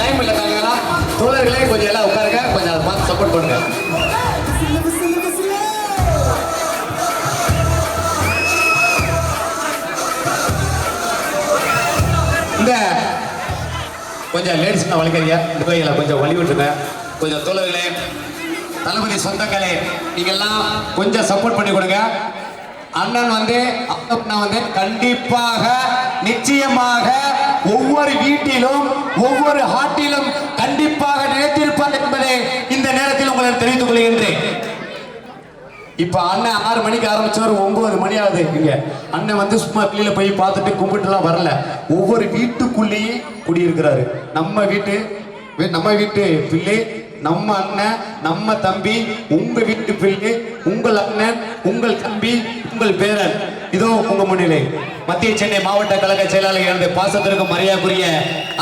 Time இல்லை தாங்களா தோழர்களே, கொஞ்சம் எல்லாம் உட்காருங்க, கொஞ்சம் அதை பார்த்து சப்போர்ட் பண்ணுங்க. இந்த கொஞ்சம் லேடிஸ் வலிக்கிறீங்க, இந்த கையில கொஞ்சம் வழி விட்டுருங்க. கொஞ்சம் தோழர்களே, தளபதி சொந்தங்களே, நீங்கெல்லாம் கொஞ்சம் சப்போர்ட் பண்ணி கொடுங்க. அண்ணன் வந்து கண்டிப்பாக நிச்சயமாக ஒவ்வொரு வீட்டிலும் ஒவ்வொரு ஹாட்டிலும் கண்டிப்பாக நினைத்திருப்பார் என்பதை இந்த நேரத்தில் உங்களுக்கு தெரிவித்துக் கொள்கின்றேன். இப்ப அண்ணன் 6 மணிக்கு ஆரம்பிச்சவர் 9 மணி ஆகுது. இங்க அண்ணன் வந்து சும்மா வெளியில போய் பார்த்துட்டு கும்பிட்டுலாம் வரல. ஒவ்வொரு வீட்டுக்குள்ளேயே குடியிருக்கிறாரு. நம்ம வீட்டு பிள்ளை, நம்ம அண்ணன், நம்ம தம்பி, உங்க வீட்டு பிள்ளை, உங்கள் அண்ணன், உங்கள் தம்பி, உங்கள் பேரன். இதோ உங்க முன்னிலை மத்திய சென்னை மாவட்ட கழக செயலாளர் எனது பாசத்திற்கும் மரியாதைக்குரிய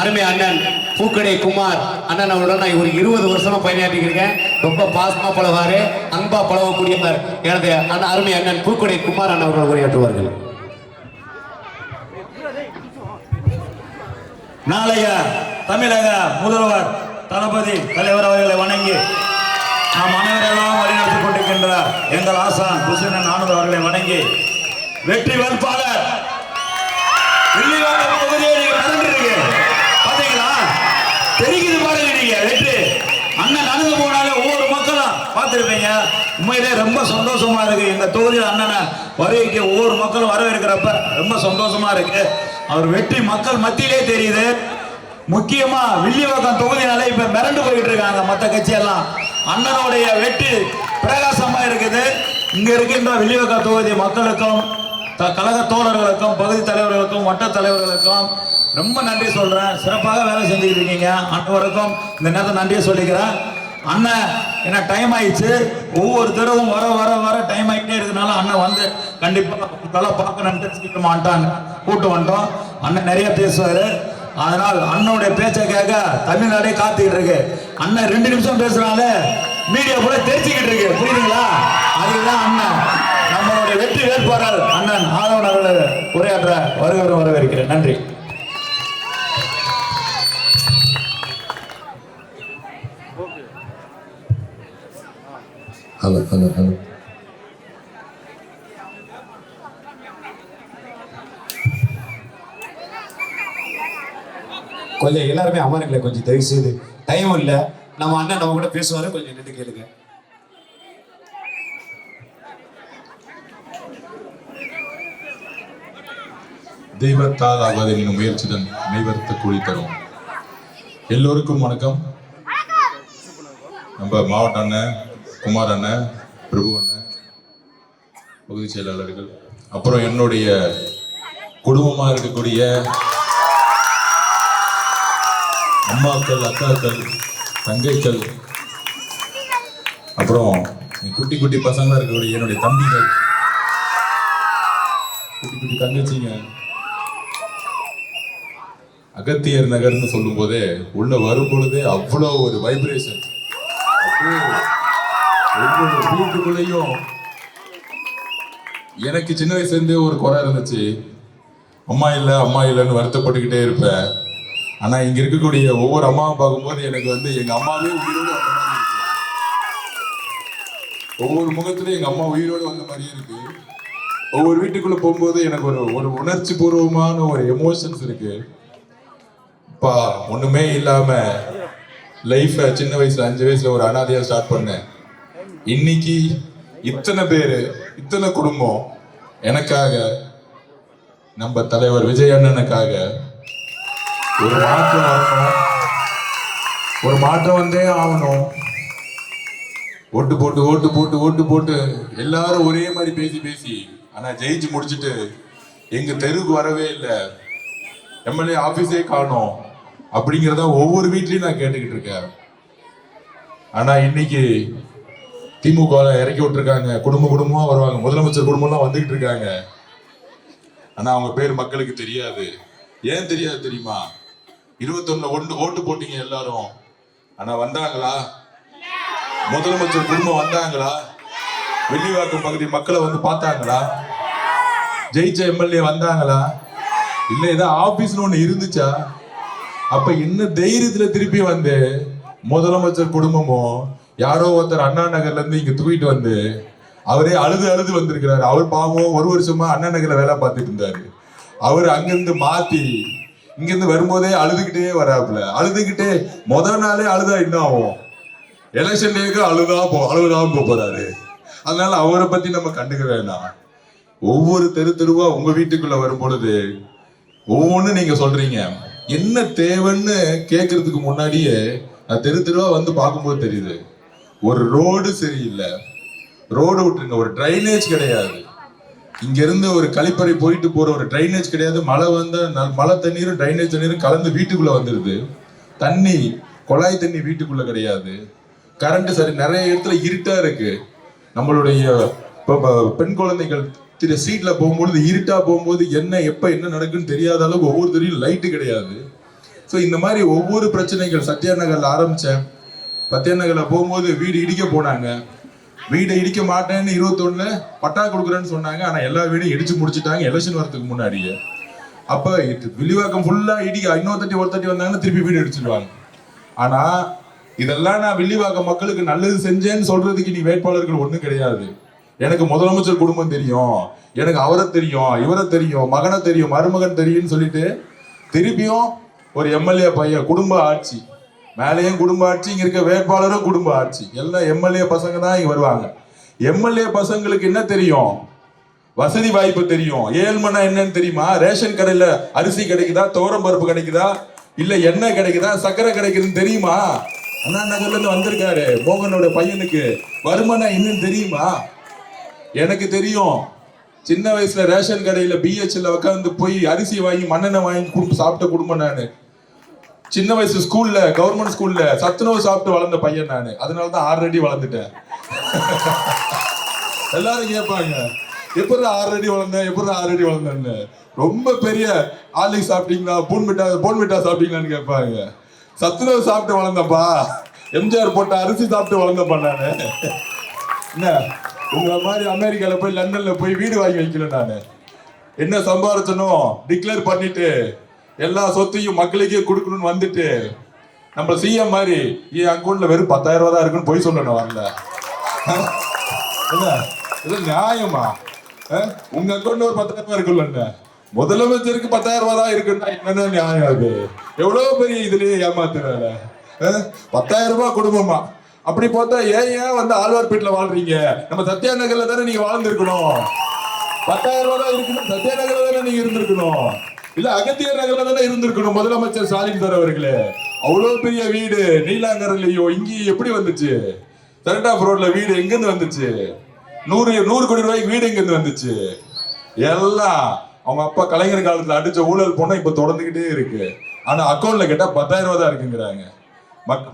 அருமை அண்ணன் பூக்கடை குமார் அண்ணன் அவருடன் நான் ஒரு 20 வருஷமா பயணியாற்றிருக்கேன். ரொம்ப பாசமா பழவாரு, அன்பா பழகக்கூடியவர் எனது அருமை அண்ணன் பூக்கடை குமார் அண்ணன் அவர்கள் உரையாற்றுவார்கள். நாளைய தமிழக முதல்வர் தளபதி தலைவர் அவர்களை வணங்கி நாம் அனைவரெல்லாம் வழிநடத்திக் கொண்டிருக்கின்ற எங்கள் ஆசான் குசேனன் ஆனந்த் அவர்களை வணங்கி வெற்றி வேட்பாளர் வில்லிவாக்கம் தொகுதியை நீங்க கலந்துருக்கீங்க பாத்தீங்களா? தெரியுது பாருங்க, நீங்க வெற்றி அண்ணன் நடந்து போனாலே ஒவ்வொரு மக்களும் பார்த்துருப்பீங்க. உண்மையிலே ரொம்ப சந்தோஷமா இருக்கு. எங்க தொகுதியில் அண்ணனை வரவேற்க ஒவ்வொரு மக்களும் வரவேற்கிறப்ப ரொம்ப சந்தோஷமா இருக்கு. அவர் வெற்றி மக்கள் மத்தியிலே தெரியுது. முக்கியமா வில்லிவாக்கம் தொகுதினால இப்ப மிரண்டு போயிட்டு இருக்காங்க மற்ற கட்சியெல்லாம். அண்ணனுடைய வெற்றி பிரகாசமா இருக்குது. இங்க இருக்கின்ற வில்லிவாக்கம் தொகுதி மக்களுக்கும் கழக தோழர்களுக்கும் பகுதி தலைவர்களுக்கும் வட்ட தலைவர்களுக்கும் ரொம்ப நன்றி சொல்றேன். சிறப்பாக வேலை செஞ்சுக்கிட்டு இருக்கீங்க. அனைவருக்கும் இந்த நேரத்தை நன்றியை சொல்லிக்கிறேன். அண்ணன் என்ன டைம் ஆயிடுச்சு, ஒவ்வொரு தடவும் வர வர வர டைம் ஆகிட்டே இருக்கிறதுனால அண்ணன் வந்து கண்டிப்பா பார்க்கணும்ட்டு சீக்கிரமா வந்துட்டாங்க, கூட்டு வந்துட்டோம். அண்ணன் நிறைய பேசுவாரு. அதனால் அண்ணனுடைய பேச்சை கேட்க தமிழ்நாடே காத்துக்கிட்டு இருக்கு. அண்ணன் 2 நிமிஷம் பேசுறாங்க, மீடியா கூட தெரிஞ்சுக்கிட்டு இருக்கு. புரியுதுங்களா? அதுதான் அண்ணன் நம்மளுடைய வெற்றி வேட்பாளர் அண்ணன் ஆதவன் அவர்கள் உரையாற்ற வருகிறோம், வரவேற்கிறேன். நன்றி. ஹலோ. கொஞ்சம் எல்லாருமே அமருங்களே, கொஞ்சம் தயவு செய்து. டைம் இல்லை, நம்ம அண்ணன் நம்ம கூட பேசுவாரு, கொஞ்சம் நின்று கேளுங்க. தெய்வத்தால் ஆவதின் முயற்சிடன் மெய்வர்த்த கூலி தரும். எல்லோருக்கும் வணக்கம். நம்ம மாவட்ட அண்ணன், குமார் அண்ணன், பிரபு அண்ணன், பகுதி செயலாளர்கள், அப்புறம் என்னுடைய குடும்பமா இருக்கக்கூடிய அம்மாக்கள், அக்காக்கள், தங்கைகள், அப்புறம் குட்டி குட்டி பசங்களா இருக்கக்கூடிய என்னுடைய தம்பிகள், குட்டி குட்டி தங்கச்சிங்க, அகத்தியர் நகர்னு சொல்லும் போதே உள்ள வரும் பொழுதே அவ்வளோ ஒரு வைப்ரேஷன். ஒவ்வொரு வீட்டுக்குள்ளேயும் எனக்கு சின்ன வயசுல இருந்தே ஒரு குறை இருந்துச்சு. அம்மா இல்லைன்னு வருத்தப்பட்டுக்கிட்டே இருப்பேன். ஆனா இங்க இருக்கக்கூடிய ஒவ்வொரு அம்மாவும் பார்க்கும்போது எனக்கு வந்து எங்க அம்மாவே உயிரோடு வந்த மாதிரி இருக்கு. ஒவ்வொரு முகத்திலும் எங்க அம்மா உயிரோடு வந்த மாதிரியே இருக்கு. ஒவ்வொரு வீட்டுக்குள்ள போகும்போது எனக்கு ஒரு உணர்ச்சி பூர்வமான ஒரு எமோஷன்ஸ் இருக்கு. அப்பா ஒண்ணுமே இல்லாம லைஃப சின்ன வயசுல 5 வயசுல ஒரு அனாதையா ஸ்டார்ட் பண்ணேன். இன்னைக்கு இத்தனை பேரு, இத்தனை குடும்பம் எனக்காக, நம்ம தலைவர் விஜய் அண்ணனுக்காக ஒரு மாற்றம் வரணும், ஒரு மாற்றம் வந்தே ஆகணும். ஓட்டு போட்டு எல்லாரும் ஒரே மாதிரி பேசி ஆனா ஜெயிச்சு முடிச்சுட்டு எங்க தெருவுக்கு வரவே இல்லை, எம்எல்ஏ ஆபீஸே காணோம் அப்படிங்கிறத ஒவ்வொரு வீட்லயும் நான் கேட்டுக்கிட்டு இருக்கேன். ஆனா இன்னைக்கு திமுக இறக்கி விட்டுருக்காங்க. குடும்பமா வருவாங்க, முதலமைச்சர் குடும்பம்லாம் வந்துகிட்டு இருக்காங்க. ஆனா அவங்க பேர் மக்களுக்கு தெரியாது. ஏன் தெரியாது தெரியுமா? 21 ஓட்டு போட்டீங்க எல்லாரும். ஆனா வந்தாங்களா? முதலமைச்சர் குடும்பம் வந்தாங்களா? வெள்ளிவாக்கம் பகுதி மக்களை வந்து பார்த்தாங்களா? ஜெயிச்ச எம்எல்ஏ வந்தாங்களா? இல்ல ஏதாவது ஆபீஸ்னு ஒண்ணு இருந்துச்சா? அப்ப என்ன தைரியத்துல திருப்பி வந்து முதலமைச்சர் குடும்பமும் யாரோ ஒருத்தர் அண்ணா நகர்ல இருந்து இங்க தூக்கிட்டு வந்து அவரே அழுது அழுது வந்திருக்கிறாரு. அவர் பாவம் 1 வருஷமா அண்ணா நகர்ல வேலை பார்த்துட்டு இருந்தாரு. அவர் அங்கிருந்து மாத்தி இங்கிருந்து வரும்போதே அழுதுகிட்டே வராப்புல. அழுதுகிட்டே முதல் நாளே அழுதா என்ன ஆகும்? எலெக்ஷன் டேக்கு அழுதான் போறாரு. அதனால அவரை பத்தி நம்ம கண்டுக்க வேண்டாம். ஒவ்வொரு தெருவா உங்க வீட்டுக்குள்ள வரும் பொழுது ஒவ்வொன்னு நீங்க சொல்றீங்க. என்ன தேவைன்னு கேட்கறதுக்கு முன்னாடியே நான் தெருவா வந்து பார்க்கும்போது தெரியுது, ஒரு ரோடு சரியில்லை. ரோடு விட்டுருங்க, ஒரு டிரைனேஜ் கிடையாது. இங்க இருந்து ஒரு கழிப்பறை போயிட்டு போற ஒரு டிரைனேஜ் கிடையாது. மழை வந்தா மழை தண்ணீரும் டிரைனேஜ் தண்ணீரும் கலந்து வீட்டுக்குள்ள வந்துருது. தண்ணி குழாய் தண்ணி வீட்டுக்குள்ள கிடையாது. கரண்ட் சரி, நிறைய இடத்துல இருட்டா இருக்கு. நம்மளுடைய பெண் குழந்தைகள் சீட்ல போகும்போது இருட்டா போகும்போது எப்ப என்ன நடக்குன்னு தெரியாத அளவுக்கு ஒவ்வொருத்தரையும் லைட்டு கிடையாது. ஸோ இந்த மாதிரி ஒவ்வொரு பிரச்சனைகள் சத்யா நகர்ல ஆரம்பிச்சேன். சத்யா நகர்ல போகும்போது வீடு இடிக்க போனாங்க. வீடை இடிக்க மாட்டேன்னு 21 பட்டா கொடுக்குறேன்னு சொன்னாங்க. ஆனா எல்லா வீடையும் இடிச்சு முடிச்சுட்டாங்க எலெக்ஷன் வரதுக்கு முன்னாடியே. அப்ப வில்லிவாக்கம் ஃபுல்லா இடிக்க இன்னொரு தட்டி வந்தாங்கன்னா திருப்பி வீடு இடிச்சிருவாங்க. ஆனா இதெல்லாம் நான் வில்லிவாக்கம் மக்களுக்கு நல்லது செஞ்சேன்னு சொல்றதுக்கு நீ வேட்பாளர்கள் ஒண்ணும் கிடையாது. எனக்கு முதலமைச்சர் குடும்பம் தெரியும், எனக்கு அவரை தெரியும், இவரை தெரியும், மகனை தெரியும், மருமகன் தெரியும்னு சொல்லிட்டு திருப்பியும் ஒரு எம்எல்ஏ பையன் குடும்ப ஆட்சி, மேலேயும் குடும்ப ஆட்சி, இங்க இருக்க வேட்பாளரும் குடும்ப ஆட்சி, எல்லாம் எம்எல்ஏ பசங்க தான் இங்க வருவாங்க. எம்எல்ஏ பசங்களுக்கு என்ன தெரியும்? வசதி வாய்ப்பு தெரியும். ஏழ்மனா என்னன்னு தெரியுமா? ரேஷன் கடையில அரிசி கிடைக்குதா, துவரம் பருப்பு கிடைக்குதா, இல்ல எண்ணெய் கிடைக்குதா, சக்கரை கிடைக்குதுன்னு தெரியுமா? அண்ணா நகர்ல இருந்து வந்திருக்காரு மோகனோட பையனுக்கு வருமானம் என்னன்னு தெரியுமா? எனக்கு தெரியும். சின்ன வயசுல ரேஷன் கடையில பிஹெச்ல உட்காந்து போய் அரிசி வாங்கி மண்ணெண்ணெய் வாங்கி சாப்பிட்ட குடும்பம் நானு. சின்ன வயசு ஸ்கூல்ல, கவர்மெண்ட் ஸ்கூல்ல சத்துணவு சாப்பிட்டு வளர்ந்த பையன் நானு. அதனாலதான் 6 அடி வளர்ந்துட்டேன். எல்லாரும் கேட்பாங்க, எப்படி 6 அடி வளர்ந்தேன், எப்படி 6 அடி வளர்ந்தேன்னு. ரொம்ப பெரிய ஆலிக் சாப்பிட்டீங்களா, போன் மிட்டா சாப்பிட்டீங்களான்னு கேட்பாங்க. சத்துணவு சாப்பிட்டு வளர்ந்தப்பா, எம்ஜிஆர் போட்ட அரிசி சாப்பிட்டு வளர்ந்தப்பா நானு. என்ன உங்களை மாதிரி அமெரிக்கால போய் லண்டன்ல போய் வீடு வாங்கி வைக்கல நானு. என்ன சம்பாரிச்சனும் டிக்ளேர் பண்ணிட்டு எல்லா சொத்தையும் மக்களுக்கே கொடுக்கணும்னு வந்துட்டு நம்ம சிஎம் மாதிரி என் அக்கௌண்ட்ல வெறும் 10,000 ரூபா தான் இருக்குன்னு போய் சொல்லணும் வரல. இது நியாயமா? உங்க அக்கௌண்ட்ல ஒரு 10,000 ரூபாய் இருக்குல்ல, முதலமைச்சருக்கு 10,000 ரூபாய் தான் இருக்குன்னா என்னென்ன நியாயம்? அது எவ்வளவு பெரிய இதுலயே ஏமாத்துறாங்க. 10,000 ரூபாய் குடும்பமா அப்படி பார்த்தா ஏன் வந்து ஆழ்வார்பேட்டில வாழ்றீங்க? நம்ம சத்யா நகர்ல தானே நீங்க வாழ்ந்துருக்கணும். 10,000 ரூபாய் தான் இருக்கணும், சத்யா நகர்ல தானே நீங்க இருந்திருக்கணும், இல்ல அகத்தியர் நகர்ல தானே இருந்திருக்கணும். முதலமைச்சர் ஸ்டாலின் சார் அவர்களே, அவ்வளவு பெரிய வீடு நீலாங்கரையிலயோ இங்கேயும் எப்படி வந்துச்சு? செரண்டாப் ரோட்ல வீடு எங்க இருந்து வந்துச்சு? 100 கோடி ரூபாய்க்கு வீடு எங்க இருந்து வந்துச்சு? எல்லாம் அவங்க அப்பா கலைஞர் காலத்துல அடிச்ச ஊழல் போனா இப்ப தொடர்ந்துகிட்டே இருக்கு. ஆனா அக்கௌண்ட்ல கேட்டா 10,000 ரூபாய் தான் இருக்குங்கிறாங்க.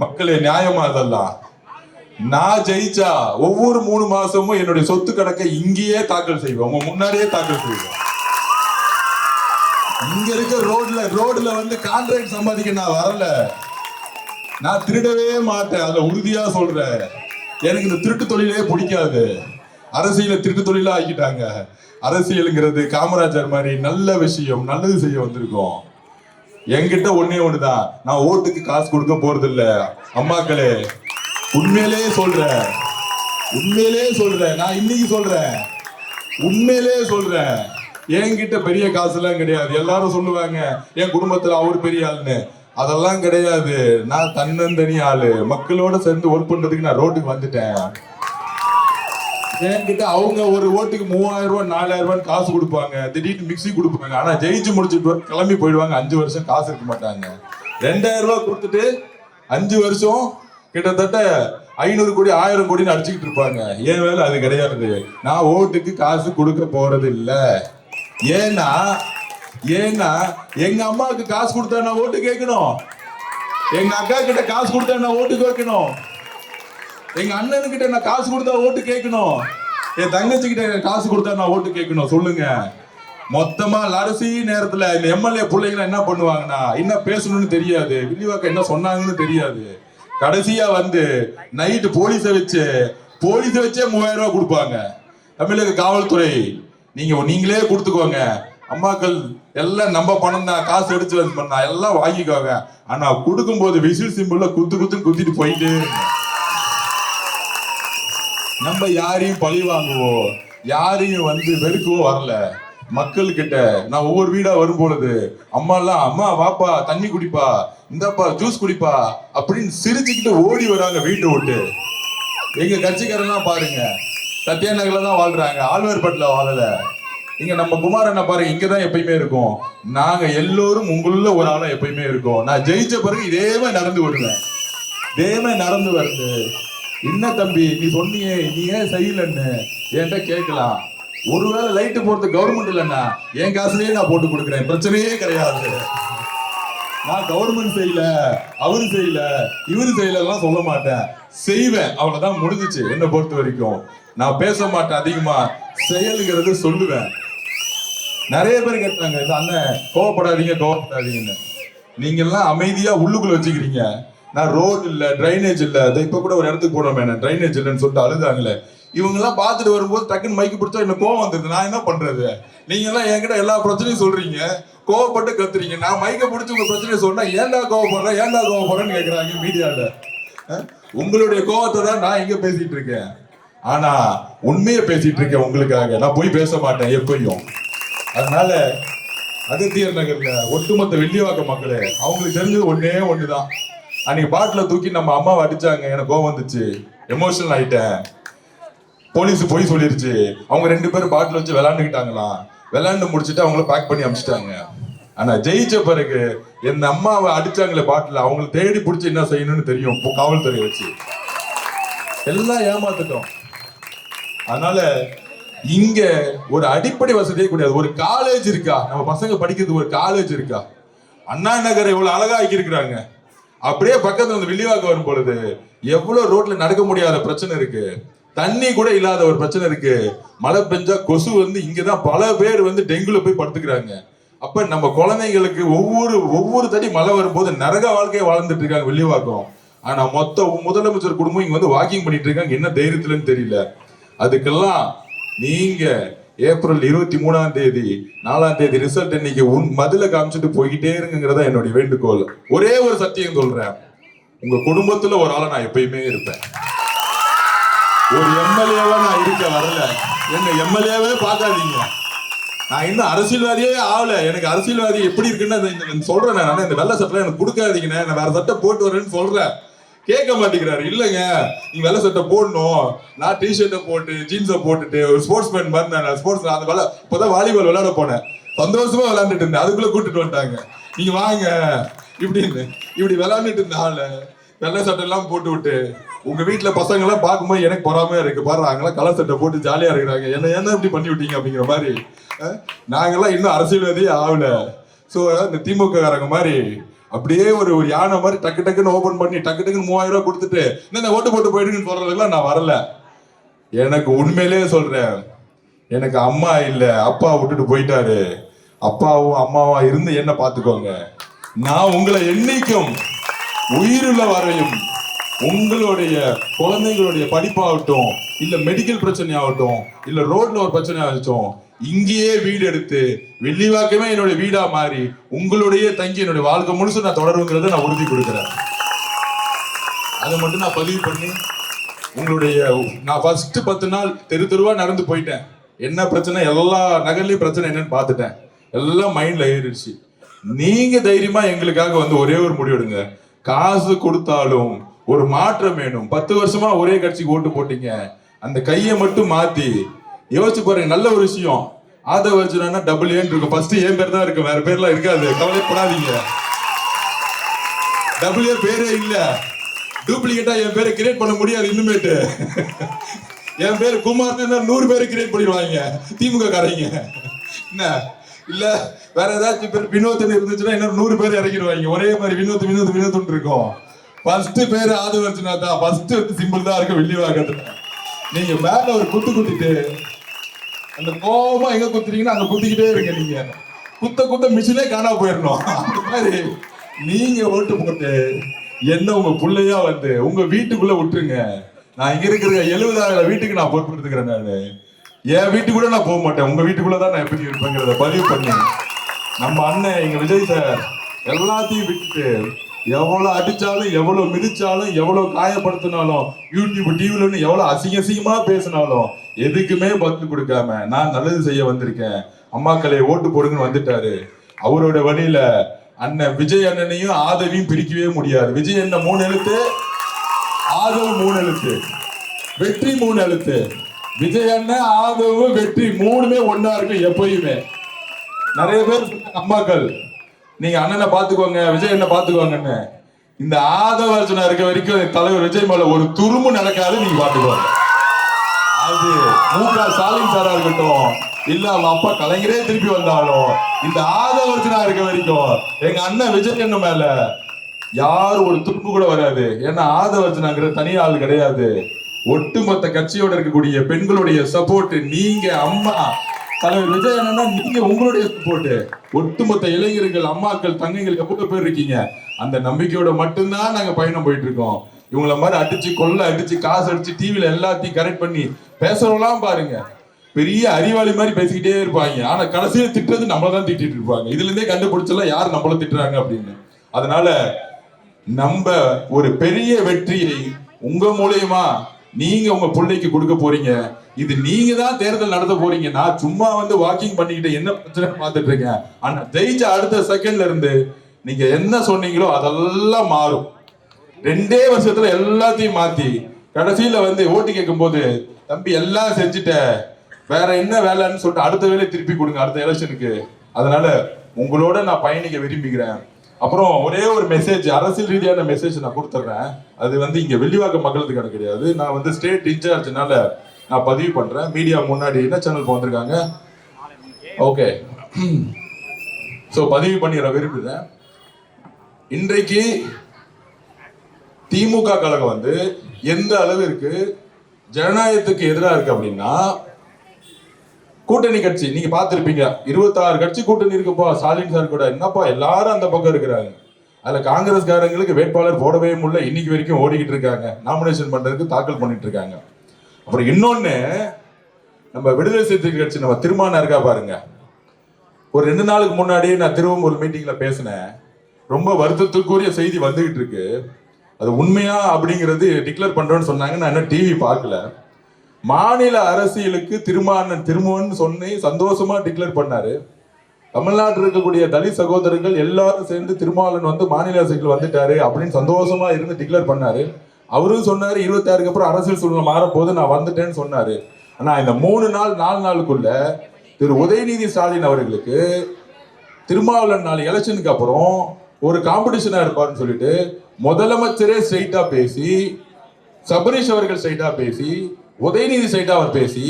மக்களே நியாயமா? அதெல்லாம் நான் ஜெயிச்சா ஒவ்வொரு 3 மாசமும் என்னுடைய சொத்து கணக்கை இங்கேயே தாக்கல் செய்வேன், உங்க முன்னாடியே தாக்கல் செய்வேன். இங்க இருக்க ரோட்ல வந்து கான்ட்ராக்ட் சம்பாதிக்க நான் வரல. நான் திருடவே மாட்டேன், அதை உறுதியா சொல்றேன். எனக்கு இந்த திருட்டு தொழிலே பிடிக்காது. அரசியல திருட்டு தொழிலா ஆக்கிட்டாங்க. அரசியலுங்கிறது காமராஜர் மாதிரி நல்ல விஷயம், நல்லது செய்ய வந்திருக்கோம். என்கிட்ட ஒண்ணுதான், நான் ஓட்டுக்கு காசு கொடுக்க போறது இல்ல. அம்மாக்களே, உண்மையிலே சொல்றேன், நான் இன்னைக்கு சொல்றேன், உண்மையிலே சொல்றேன். என்கிட்ட பெரிய காசு எல்லாம் கிடையாது. எல்லாரும் சொல்லுவாங்க என் குடும்பத்துல அவர் பெரிய ஆளுன்னு. அதெல்லாம் கிடையாது. நான் தன்னந்தனி ஆளு. மக்களோட சேர்ந்து ஒர்க் பண்றதுக்கு நான் ரோட்டுக்கு வந்துட்டேன். என்கிட்ட அவங்க ஒரு ஓட்டுக்கு 3000 ரூபாய் 4000 ரூபாய் காசு கொடுப்பாங்க, திடீர்னு மிக்சி கொடுப்பாங்க. ஆனா ஜெயிச்சு முடிச்சுட்டு கிளம்பி போயிடுவாங்க. 5 வருஷம் காசு இருக்க மாட்டாங்க. 2000 ரூபாய் கொடுத்துட்டு 5 வருஷம் கிட்டத்தட்ட 500 கோடி 1000 கோடின்னு அடிச்சுக்கிட்டு இருப்பாங்க. ஏன் வேலை அது கிடையாது. நான் ஓட்டுக்கு காசு கொடுக்க போறது இல்ல. ஏன்னா எங்க அம்மாவுக்கு காசு கொடுத்தா நான் ஓட்டு கேட்கணும், எங்க அக்கா கிட்ட காசு கொடுத்தா நான் ஓட்டு கேட்கணும், எங்க அண்ணனுக்கிட்ட நான் காசு கொடுத்தா ஓட்டு கேட்கணும், என் தங்கச்சி கிட்ட காசு கொடுத்தா நான் ஓட்டு கேட்கணும். சொல்லுங்க. மொத்தமா கடைசி நேரத்துல இந்த எம்எல்ஏ பிள்ளைங்க என்ன பண்ணுவாங்கன்னா, என்ன பேசணும்னு தெரியாது, வில்லிவாக்கம் என்ன சொன்னாங்கன்னு தெரியாது. கடைசியா வந்து நைட்டு போலீஸை வச்சே 3000 ரூபாய் கொடுப்பாங்க. தமிழக காவல்துறை நீங்களே கொடுத்துக்கோங்க. அம்மாக்கள் எல்லாம் நம்ம பணம் தான், காசு எடுத்து பண்ணா எல்லாம் வாங்கிக்கோங்க. ஆனா கொடுக்கும் போது விசில் சிம்பிள்ல குத்திட்டு போயிட்டே இருங்க. நம்ம யாரையும் பழி வாங்குவோம், யாரையும் வெறுக்கவோ வரல. மக்கள் கிட்ட நான் ஒவ்வொரு வீடா வரும் பொழுது அம்மா வாப்பா தண்ணி குடிப்பா, இந்தாப்பா ஜூஸ் குடிப்பா அப்படின்னு சிரிச்சுக்கிட்டு ஓடி வராங்க வீட்டை விட்டு. எங்க கட்சிக்காரெல்லாம் பாருங்க சத்யா நகர்ல தான் வாழ்றாங்க, ஆழ்வார்பேட்டில் வாழல. இங்க நம்ம குமாரண்ணா பாருங்க இங்கதான் எப்பயுமே இருக்கும். நாங்க எல்லோரும் உங்களுள்ள ஒரு ஆளா எப்பயுமே இருக்கோம். நான் ஜெயிச்ச பிறகு இதே மாதிரி நடந்து வருவேன், இதே மாதிரி நடந்து வருது. என்ன தம்பி நீ சொன்னீங்க, நீ ஏன் செய்யலன்னு என்கிட்ட கேட்கலாம். ஒருவேளை லைட்டு போறது கவர்மெண்ட் இல்லைன்னா என் காசுலயே நான் போட்டு கொடுக்குறேன், பிரச்சனையே கிடையாது. நான் கவர்மெண்ட் செய்யல, அவரு செய்யல, இவரு செய்யலாம் சொல்ல மாட்டேன், செய்வேன், அவ்வளவுதான் முடிஞ்சிச்சு. என்ன பொறுத்த வரைக்கும் நான் பேச மாட்டேன், அதிகமா செயல்ங்கிறது சொல்லுவேன். நிறைய பேர் கேட்டாங்க இந்த அண்ணன் கோவப்படாதீங்கன்னு. நீங்க எல்லாம் அமைதியா உள்ளுக்குள்ள வச்சுக்கிறீங்க. நான் ரோடு இல்ல, டிரைனேஜ் இல்ல, இப்ப கூட ஒரு இடத்துக்கு போனோம் டிரைனேஜ் இல்லைன்னு சொல்லிட்டு அழுதாங்களே. இவங்க எல்லாம் பார்த்துட்டு வரும்போது டக்குன்னு மைக்கு பிடிச்சா என்ன கோவம் வந்துருது. நான் என்ன பண்றது? நீங்க எல்லாம் என்கிட்ட எல்லா பிரச்சனையும் சொல்றீங்க, கோவப்பட்டு கத்துறீங்க. நான் மைக்க பிடிச்சி உங்க பிரச்சனையை சொன்னா ஏன்டா கோவப்படுறேன்னு கேக்குறாங்க மீடியால. உங்களுடைய கோவத்தை தான் நான் இங்க பேசிட்டு இருக்கேன். ஆனா உண்மையை பேசிட்டு இருக்கேன் உங்களுக்காக. நான் போய் பேச மாட்டேன் எப்பயும். அதனால அகத்தியர் நகர்ல ஒட்டுமொத்த வெள்ளிவாக்க மக்களே அவங்களுக்கு தெரிஞ்சது ஒன்னே ஒண்ணுதான். அன்னைக்கு பாட்டில தூக்கி நம்ம அம்மாவை அடிச்சாங்க, எனக்கு கோவம் வந்துச்சு, எமோஷனல் ஆயிட்டேன். போலீஸ் போய் சொல்லிருச்சு. அவங்க 2 பேரும் பாட்டில் வச்சு விளையாண்டுக்கிட்டாங்களாம். விளையாண்டு முடிச்சுட்டு அவங்கள பேக் பண்ணி அனுப்பிச்சிட்டாங்க. ஆனா ஜெயிச்ச பிறகு என் அம்மாவை அடிச்சாங்களே பாட்டில், அவங்களை தேடி பிடிச்சி என்ன செய்யணும்னு தெரியும் காவல்துறை வச்சு. எல்லாம் ஏமாத்துட்டோம். அதனால இங்க ஒரு அடிப்படை வசதியே கிடையாது. ஒரு காலேஜ் இருக்கா? நம்ம பசங்க படிக்கிறது ஒரு காலேஜ் இருக்கா? அண்ணா நகரை எவ்வளவு அழகா ஆக்கியிருக்கிறாங்க. அப்படியே பக்கத்துல வந்து வில்லிவாக்கம் வரும் பொழுது எவ்வளவு ரோட்ல நடக்க முடியாத பிரச்சனை இருக்கு, தண்ணி கூட இல்லாத ஒரு பிரச்சனை இருக்கு. மழை பெஞ்சா கொசு இங்கதான் பல பேர் டெங்குல போய் படுத்துக்கிறாங்க. அப்ப நம்ம குழந்தைங்களுக்கு ஒவ்வொரு தடி மழை வரும்போது நரக வாழ்க்கையை வாழ்ந்துட்டு இருக்காங்க வில்லிவாக்கம். ஆனா மொத்த முதலமைச்சர் குடும்பம் இங்க வாக்கிங் பண்ணிட்டு இருக்காங்க. என்ன தைரியத்துலன்னு தெரியல. அதுக்கெல்லாம் நீங்க ஏப்ரல் 23ஆம் தேதி 4ஆம் தேதி ரிசல்ட் இன்னைக்கு மதுல காமிச்சிட்டு போய்கிட்டே இருங்கிறதா என்னுடைய வேண்டுகோள். ஒரே ஒரு சத்தியம் சொல்றேன், உங்க குடும்பத்துல ஒரு ஆளை நான் எப்பயுமே இருப்பேன். ஒரு எம்எல்ஏவா நான் இருக்க வரல, என்ன எம்எல்ஏவே பார்க்காதீங்க. நான் இன்னும் அரசியல்வாதியே ஆகல. எனக்கு அரசியல்வாதி எப்படி இருக்குன்னு சொல்றேன். நான் இந்த வெள்ளை சட்டை எனக்கு கொடுக்காதீங்கண்ணே, நான் வேற சட்டை போட்டு வரேன்னு சொல்றேன். கேட்க மாட்டேங்கிறாரு. இல்லைங்க நீ வெள்ளை சட்டை போடணும், நான் டிஷர்ட்டை போட்டு ஜீன்ஸை போட்டுட்டு ஒரு ஸ்போர்ட்ஸ் மேன் மாதிரி நான் ஸ்போர்ட்ஸ் அந்த இப்போதான் வாலிபால் விளையாட போனேன், சந்தோஷமா விளையாண்டுட்டு இருந்தேன். அதுக்குள்ள கூட்டிட்டு வந்துட்டாங்க, நீங்க வாங்க இப்படின்னு. இப்படி விளையாண்டுட்டு இருந்த ஆளு வெள்ளை சட்டை எல்லாம் போட்டு விட்டு உங்க வீட்டுல பசங்க எல்லாம் பார்க்கும்போது எனக்கு பொறாமையா இருக்கு. பாரு அங்கெல்லாம் கலர் சட்டை போட்டு ஜாலியா இருக்கிறாங்க, என்ன இப்படி பண்ணி விட்டீங்க அப்படிங்கிற மாதிரி. நாங்கெல்லாம் இன்னும் அரசியல்வாதியே ஆகல. ஸோ இந்த திமுக காரங்க மாதிரி அப்படியே ஒரு யானை மாதிரி டக்குன்னு ஓபன் பண்ணி டக்குன்னு 3000 ரூபாய் கொடுத்துட்டு இந்த ஓட்டு போட்டு போயிடுன்னு சொல்றதுக்கெல்லாம் நான் வரல. எனக்கு உண்மையிலேயே சொல்றேன், எனக்கு அம்மா இல்ல, அப்பா விட்டுட்டு போயிட்டாரு. அப்பாவும் அம்மாவா இருந்து என்ன பாத்துக்கோங்க. நான் உங்களை என்னைக்கும் உயிருள்ள வரையும் உங்களுடைய குழந்தைங்களுடைய படிப்பாகட்டும், இல்ல மெடிக்கல் பிரச்சனை ஆகட்டும், இல்ல ரோட்ல ஒரு பிரச்சனை ஆகட்டும், இங்கேயே வீடு எடுத்து வெள்ளிவாக்கமே என்னுடைய வீடா மாறி உங்களுடைய தங்கி என்னுடைய வாழ்க்கை முழுசு நான் தொடருங்கிறத நான் உறுதி கொடுக்கிறேன். அதை மட்டும் நான் பதிவு பண்ணி உங்களுடைய நான் ஃபர்ஸ்ட் 10 நாள் தெருவா நடந்து போயிட்டேன். என்ன பிரச்சனை, எல்லா நகர்லயும் பிரச்சனை என்னன்னு பார்த்துட்டேன். எல்லாம் மைண்ட்ல ஏறிடுச்சு. நீங்க தைரியமா எங்களுக்காக ஒரே ஒரு முடிவெடுங்க. காசு கொடுத்தாலும் ஒரு மாற்றம் வேணும். 10 வருஷமா ஒரே கட்சிக்கு ஓட்டு போட்டீங்க, அந்த கையை மட்டும் மாத்தி யோசிச்சு பாருங்க. நல்ல ஒரு விஷயம். ஆதவர்ஜுனா டபுள் ஏன் இருக்கும். ஃபர்ஸ்ட் என் பேர் தான் இருக்கு, வேற பேர்லாம் இருக்காது. கவலைப்படாதீங்க. டபுள் ஏ பேரே இல்ல. டூப்ளிகேட்டா என் பேரை கிரியேட் பண்ண முடியாது. இன்னுமேட்டு என் பேரு குமார் 100 பேரை கிரியேட் பண்ணிடுவாங்க திமுக காரங்க. என்ன இல்ல வேற ஏதாச்சும் பேர் வினோத்னு இருந்துச்சுன்னா இன்னொரு 100 பேர் இறங்கிடுவாங்க. ஒரே மாதிரி வினோத் இருக்கும். ஃபர்ஸ்ட் பேரு ஆதவர்ஜுனா தான். ஃபர்ஸ்ட் சிம்பிள் தான் இருக்கு வெள்ளிவாக்கத்துல. நீங்க மேல ஒரு குத்திட்டு அந்த கோபமா எங்க குத்துறீங்கன்னா அங்க குத்திக்கிட்டே இருங்க. நீங்க குத்த மிஷினே காணா போயிடணும். அந்த மாதிரி நீங்க ஓட்டு போட்டு என்ன உங்க பிள்ளையா உங்க வீட்டுக்குள்ள விட்டுருங்க. நான் இங்க இருக்கிற 70,000 வீட்டுக்கு நான் பொறுப்பெடுத்துக்கிறேன். நானு என் வீட்டுக்கு கூட நான் போக மாட்டேன். உங்க வீட்டுக்குள்ளதான் நான் எப்படி இருப்பேங்கிறத பதிவு பண்ணி நம்ம அண்ணன் எங்க விஜய் சார் எல்லாத்தையும் விட்டுட்டு எவ்வளவு அடிச்சாலும் எவ்வளவு மிதிச்சாலும் எவ்வளவு காயப்படுத்தினாலும் யூடியூப் டிவில எவ்வளவு அசிங்கமா பேசினாலும் எதுக்குமே பதில் கொடுக்காம நான் நல்லது செய்ய வந்திருக்கேன், அம்மாக்களை ஓட்டு போடுங்கன்னு வந்துட்டாரு. அவரோட வழியில அண்ணன் விஜய் அண்ணனையும் ஆதவையும் பிரிக்கவே முடியாது. விஜய் அண்ணன் 3 எழுத்து, ஆதவ் 3 எழுத்து, வெற்றி 3 எழுத்து. விஜய் அண்ணன் ஆதவ் வெற்றி 3மே ஒன்னா இருக்கு எப்பயுமே. நிறைய பேர் அம்மாக்கள் நீங்க அண்ணனை பாத்துக்கோங்க, விஜய் அண்ணன் பாத்துக்கோங்கன்னு. இந்த ஆதவ அர்ஜுனா இருக்க வரைக்கும் தலைவர் விஜய் மேல ஒரு துரும்பு நடக்காது, நீங்க பாத்துக்கோங்க. அது முக ஸ்டாலின் சாரா இருக்கட்டும், இல்ல அவங்க அப்பா கலைஞரே திருப்பி வந்தாலும் இந்த ஆதவ அர்ஜுனா இருக்க வரைக்கும் எங்க அண்ணன் விஜய் அண்ணன் மேல யாரும் ஒரு துரும்பு கூட வராது. ஏன்னா ஆதவ அர்ஜுனாங்கிற தனி ஆள் கிடையாது. ஒட்டுமொத்த கட்சியோட இருக்கக்கூடிய பெண்களுடைய சப்போர்ட், நீங்க அம்மா தலைவர் விஜய் அண்ணா, நீங்க உங்களுடைய சப்போர்ட், ஒட்டுமொத்த இளைஞர்கள், அம்மாக்கள், தங்கைகள் எவ்வளவு பேர் இருக்கீங்க, அந்த நம்பிக்கையோட மட்டும்தான் நாங்க பயணம் போயிட்டு இருக்கோம். இவங்கள மாதிரி அடிச்சு கொள்ள அடிச்சு காசு அடிச்சு டிவில எல்லாத்தையும் கரெக்ட் பண்ணி பேசுறவங்களாம் பாருங்க, பெரிய அறிவாளி மாதிரி பேசிக்கிட்டே இருப்பாங்க. ஆனா கடைசியில திட்டுறது நம்மளதான் திட்டிட்டு இருப்பாங்க. இதுல இருந்தே கண்டுபிடிச்சலாம் யார் நம்மள திட்டுறாங்க அப்படின்னு. அதனால நம்ம ஒரு பெரிய வெற்றியை உங்க மூலியமா நீங்க உங்க பிள்ளைக்கு கொடுக்க போறீங்க. இது நீங்க தான் தேர்தல் நடத்த போறீங்க. நான் சும்மா வந்து வாக்கிங் பண்ணிக்கிட்டு என்ன பிரச்சனை பார்த்துட்டு இருக்கேன். ஆனா ஜெயிச்ச அடுத்த செகண்ட்ல இருந்து நீங்க என்ன சொன்னீங்களோ அதெல்லாம் மாறும். 2 வருஷத்துல எல்லாத்தையும் மாத்தி கடைசியில வந்து ஓட்டு கேட்கும் போது, தம்பி எல்லாம் செஞ்சுட்ட, வேற என்ன வேலைன்னு சொல்லிட்டு அடுத்த வேலையை திருப்பி கொடுங்க அடுத்த எலெக்ஷனுக்கு. அதனால உங்களோட நான் பயணிக்க விரும்புகிறேன். அப்புறம் ஒரே ஒரு மெசேஜ், அரசியல் ரீதியான மெசேஜ் நான் கொடுத்துட்றேன். அது வந்து இங்க வெள்ளிவாக்கம் மக்களுக்கு கிடையாது. நான் வந்து ஸ்டேட் இன்சார்ஜ்னால நான் பதிவு பண்றேன். மீடியா முன்னாடி என்ன சேனல் வந்திருக்காங்க, ஓகே, ஸோ பதிவு பண்ணிட விரும்புகிறேன். இன்றைக்கு திமுக கழகம் வந்து எந்த அளவிற்கு ஜனநாயகத்துக்கு எதிராக இருக்கு அப்படின்னா, கூட்டணி கட்சி நீங்க பார்த்திருப்பீங்க, 26 கட்சி கூட்டணி இருக்குப்பா ஸ்டாலின் சார் கூட. என்னப்பா எல்லாரும் அந்த பக்கம் இருக்கிறாங்க. அதுல காங்கிரஸ்காரங்களுக்கு வேட்பாளர் போடவே முடியல, இன்னைக்கு வரைக்கும் ஓடிக்கிட்டு இருக்காங்க, நாமினேஷன் பண்றதுக்கு தாக்கல் பண்ணிட்டு இருக்காங்க. அப்புறம் இன்னொன்னு, நம்ம விடுதலை சிறுத்தைகள் கட்சி நம்ம திருமாவளவன் இருக்கா பாருங்க. ஒரு 2 நாளுக்கு முன்னாடியே நான் திரும்ப ஒரு மீட்டிங்ல பேசினேன். ரொம்ப வருத்தத்துக்குரிய செய்தி வந்துகிட்டு இருக்கு. அது உண்மையா அப்படிங்கிறது டிக்ளேர் பண்றோம்னு சொன்னாங்க. நான் என்ன டிவி பார்க்கல. மாநில அரசியலுக்கு திரும்புவன்னு சொன்னி சந்தோஷமா டிக்ளேர் பண்ணாரு. தமிழ்நாட்டில் இருக்கக்கூடிய தலித் சகோதரர்கள் எல்லாரும் சேர்ந்து திருமாவளவன் வந்து மாநில அரசியல் வந்துட்டாரு அப்படின்னு சந்தோஷமா இருந்து டிக்ளேர் பண்ணாரு. அவரும் சொன்னாரு 26க்கு அப்புறம் அரசியல் சூழ்நிலை மாறப்போது நான் வந்துட்டேன்னு சொன்னாரு. ஆனா இந்த 3 நாள் 4 நாளுக்குள்ள திரு உதயநிதி ஸ்டாலின் அவர்களுக்கு திருமாவளவன் நாள் எலெக்ஷனுக்கு அப்புறம் ஒரு காம்படிஷனா இருப்பாருன்னு சொல்லிட்டு முதலமைச்சரே ஸ்ட்ரைட்டா பேசி, சபரீஷ் அவர்கள் ஸ்ட்ரைட்டா பேசி, உதயநிதி ஸ்ட்ரைட்டா அவர் பேசி,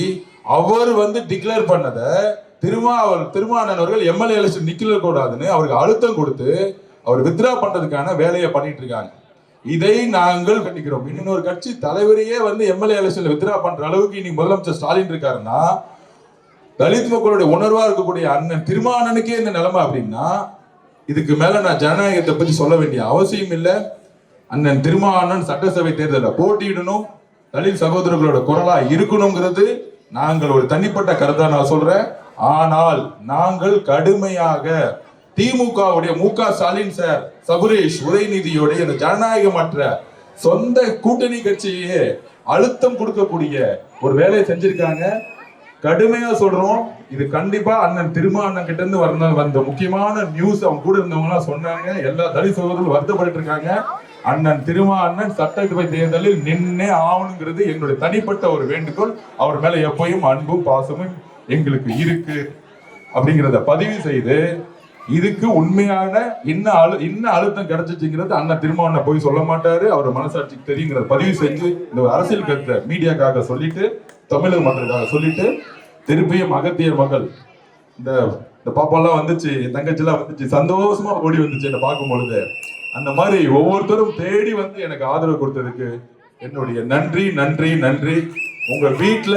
அவர் வந்து டிக்ளேர் பண்ணத திருமாவளவன் அவர்கள் எம்எல்ஏ எலெக்ஷன் நிக்கல கூடாதுன்னு அவருக்கு அழுத்தம் கொடுத்து அவர் வித்ரா பண்றதுக்கான வேலையை பண்ணிட்டு இருக்காங்க. இதை நாங்கள் கண்டிக்கிறோம். இன்னொரு கட்சி தலைவரையே வந்து எம்எல்ஏ எலெக்ஷன்ல வித்ரா பண்ற அளவுக்கு இன்னைக்கு முதலமைச்சர் ஸ்டாலின் இருக்காருன்னா, தலித் மக்களுடைய உணர்வா இருக்கக்கூடிய அண்ணன் திருமாவளவனுக்கே இந்த நிலைமை அப்படின்னா, இதுக்கு மேல நான் ஜனநாயகத்தை பத்தி சொல்ல வேண்டிய அவசியம் இல்லை. அண்ணன் திருமாவளவன் சட்டசபை தேர்தலில் போட்டியிடணும், தலித் சகோதரர்களோட குரலா இருக்கணுங்கிறது நாங்கள் ஒரு தனிப்பட்ட கருத்தா நான் சொல்றேன். ஆனால் நாங்கள் கடுமையாக திமுகவுடைய முக ஸ்டாலின் சார், சபரீஷ், உதயநிதியோடைய இந்த ஜனநாயகமற்ற சொந்த கூட்டணி கட்சியே அழுத்தம் கொடுக்கக்கூடிய ஒரு வேலையை செஞ்சிருக்காங்க. கடுமையா சொல்றோம். இது கண்டிப்பா அண்ணன் திருமாவளவன் கிட்ட இருந்து வந்த முக்கியமான நியூஸ் அவங்க கூட இருந்தவங்க எல்லாம் சொன்னாங்க. எல்லா தலித் சகோதரர்களும் வருத்தப்பட்டு இருக்காங்க. அண்ணன் திருமாவளவன் சட்டசபை தேர்தலில் நின்னே ஆகணுங்கிறது என்னுடைய தனிப்பட்ட ஒரு வேண்டுகோள். அவர் மேல எப்பயும் அன்பும் பாசமும் எங்களுக்கு இருக்கு அப்படிங்கிறத பதிவு செய்து, இதுக்கு உண்மையான என்ன அழுத்தம் கிடைச்சிச்சுங்கிறது அண்ணன் திருமாவளவன் போய் சொல்ல மாட்டாரு, அவர் மனசாட்சிக்கு தெரியுங்கிறத பதிவு செஞ்சு இந்த அரசியல் கருத்தை மீடியாக்காக சொல்லிட்டு, தமிழக மக்களுக்காக சொல்லிட்டு, திருப்பியும் அகத்தியர் மக்கள் இந்த பாப்பாலாம் வந்துச்சு, என் தங்கச்சிலாம் வந்துச்சு, சந்தோஷமா ஓடி வந்துச்சு என்னை பார்க்கும் பொழுது. அந்த மாதிரி ஒவ்வொருத்தரும் தேடி வந்து எனக்கு ஆதரவு கொடுத்ததுக்கு என்னுடைய நன்றி நன்றி நன்றி. உங்க வீட்டுல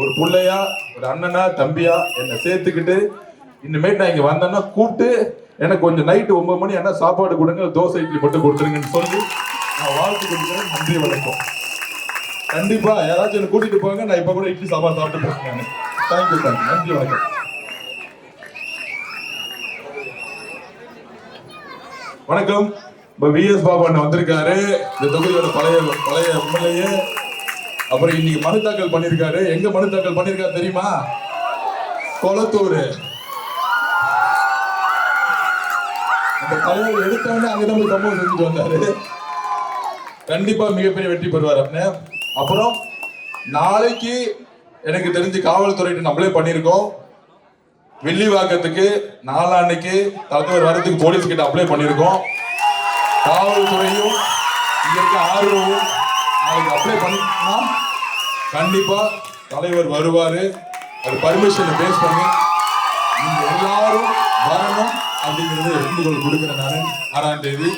ஒரு பிள்ளையா, ஒரு அண்ணனா, தம்பியா என்னை சேர்த்துக்கிட்டு இனிமேட்டு நான் இங்க வந்தேன்னா கூப்பிட்டு எனக்கு கொஞ்சம் நைட்டு 9 மணி என்ன சாப்பாடு கொடுங்க, தோசை இட்லி மட்டும் கொடுத்துருங்கன்னு சொல்லி நான் வாழ்த்து கொடுக்குறேன். நன்றி, வணக்கம். கண்டிப்பா யாராச்சும் என்ன கூட்டிட்டு போங்க, நான் இப்ப கூட இட்லி சாப்பாடு சாப்பிட்டு போறேன். தேங்க்யூ, நன்றி, வணக்கம். வணக்கம். இப்போ விஎஸ் பாபு அண்ணன் வந்திருக்காரு, இந்த தொகுதியோட பழைய எம்எல்ஏ. அப்புறம் இன்னைக்கு மனு தாக்கல் பண்ணிருக்காரு. எங்க மனு தாக்கல் பண்ணிருக்காரு தெரியுமா? கொளத்தூர். அந்த தலைவர் எடுத்தவொடனே அங்கதான் போய் சம்பவம் செஞ்சுட்டு வந்தாரு. கண்டிப்பா மிகப்பெரிய வெற்றி பெறுவார் அண்ணன். அப்புறம் நாளைக்கு எனக்கு தெரிஞ்சு காவல்துறையிட்ட நம்மளே பண்ணியிருக்கோம். வில்லிவாக்கத்துக்கு நாளான்னைக்கு தலைவர் வரதுக்கு போலீஸ் கிட்ட அப்ளை பண்ணியிருக்கோம். காவல்துறையும் இங்க இருக்க ஆர்வமும் நாளைக்கு அப்ளை பண்ணினா கண்டிப்பா தலைவர் வருவாரு. அது பர்மிஷனை பேஸ் பண்ணி நீங்க எல்லாரும் வரணும் அப்படிங்கிறது வேண்டுகோள் கொடுக்குறேன். நான் 6ஆம் தேதி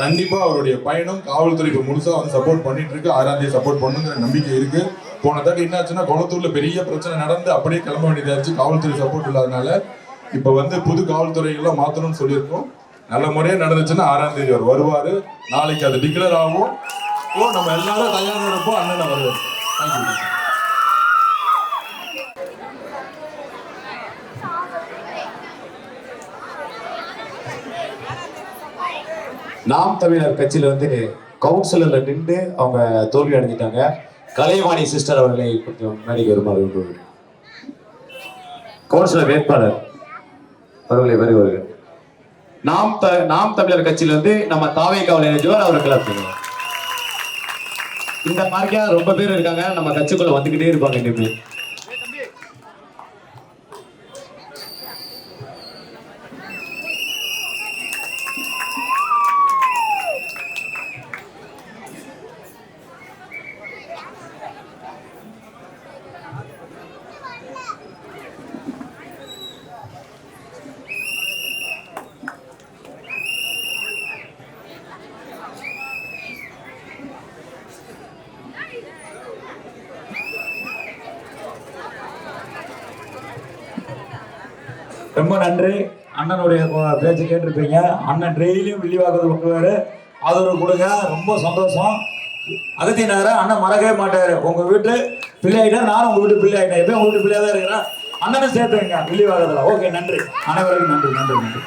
கண்டிப்பா அவருடைய பயணம் காவல்துறைக்கு முழுசா வந்து சப்போர்ட் பண்ணிட்டு இருக்கு. 6ஆம் தேதி சப்போர்ட் பண்ணுங்கிற நம்பிக்கை இருக்கு. போன தடவை என்னாச்சுன்னா கொளத்தூர்ல பெரிய பிரச்சனை நடந்து அப்படியே கிளம்ப வேண்டியதாச்சு, காவல்துறை சப்போர்ட் இல்லாதனால. இப்ப வந்து புது காவல்துறைகள்லாம் மாத்தணும்னு சொல்லியிருக்கோம். நல்ல முறையா நடந்துச்சுன்னா 6ஆம் தேதி அவர் வருவாரு. நாளைக்கு அது டிக்ளேர் ஆகும். நம்ம எல்லாரும் தயாராக இருப்போம். அண்ணன் வருவார். தேங்க்யூ. நாம் தமிழர் கட்சியில வந்து கவுன்சிலர்ல நின்று அவங்க தோல்வி அடைஞ்சிட்டாங்க. கலைவாணி சிஸ்டர் அவர்களை கொஞ்சம் மேடைக்கு வருமாறு விரும்புகிறேன். கவுன்சிலர் வேட்பாளர் அவர்களை வருவார்கள். நாம் தமிழர் கட்சியில வந்து நம்ம தாவே காவல் நினைச்சவர் அவர்கள் இந்த மாதிரியா ரொம்ப பேர் இருக்காங்க. நம்ம கட்சிக்குள்ள வந்துகிட்டே இருப்பாங்க. இனிமே ரொம்ப நன்றி. அண்ணனுடைய பேச்சு கேட்டிருப்பீங்க. அண்ணன் டெய்லியும் வில்லிவாக்கத்துக்கு வந்துருவாரு. ஆதரவு கொடுங்க. ரொம்ப சந்தோஷம். அகத்தினார அண்ணன் மறக்கவே மாட்டாரு. உங்க வீட்டு பிள்ளை ஆகிட்டா நானும் உங்க வீட்டு பிள்ளை ஆகிட்டேன். எப்பயும் உங்க வீட்டு பிள்ளையா தான் இருக்கிறேன். அண்ணனும் சேர்த்துங்க வில்லிவாக்கத்தில். ஓகே, நன்றி. அனைவருக்கும் நன்றி நன்றி நன்றி.